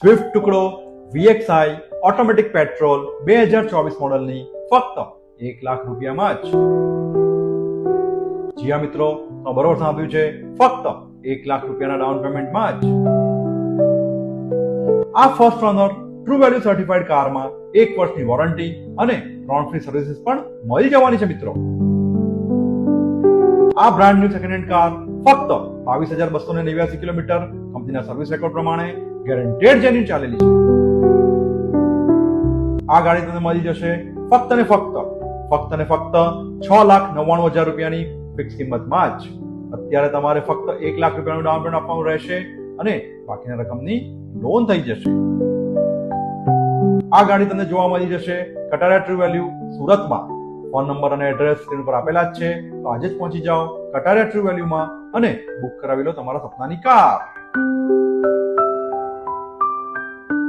Swift ટુકડો VXI automatic petrol 2024 મોડલની ફક્ત 1 લાખ રૂપિયામાં જ. જી હા મિત્રો, તો બરોબર સાંભળ્યું છે, ફક્ત 1 લાખ રૂપિયાના ડાઉન પેમેન્ટમાં જ. આ first honour true value certified કારમાં 1 વર્ષની વોરંટી અને 3 ફ્રી સર્વિસીસ પણ મળી જવાની છે મિત્રો. આ brand new second hand car ફક્ત 22,289 કિલોમીટર કંપનીના સર્વિસ રેકોર્ડ પ્રમાણે ગેરંટેડ જેન્યુઇન ચાલેલી છે. આ ગાડી તમને મળી જશે ફક્ત ને ફક્ત 6,99,000 રૂપિયાની ફિક્સ કિંમતમાં જ. અત્યારે તમારે ફક્ત 1 લાખ રૂપિયાનું ડાઉન પેમેન્ટ આપવાનું રહેશે અને બાકીના રકમની લોન થઈ જશે. આ ગાડી તમને જોવા મળી જશે કટારિયા ટ્રુ વેલ્યુ સુરતમાં. ફોન નંબર અને એડ્રેસ સ્ક્રીન પર આપેલા જ છે, તો આજે જ પહોંચી જાઓ કટારિયા ટ્રુ વેલ્યુમાં અને બુક કરાવી લો તમારા સપનાની કાર.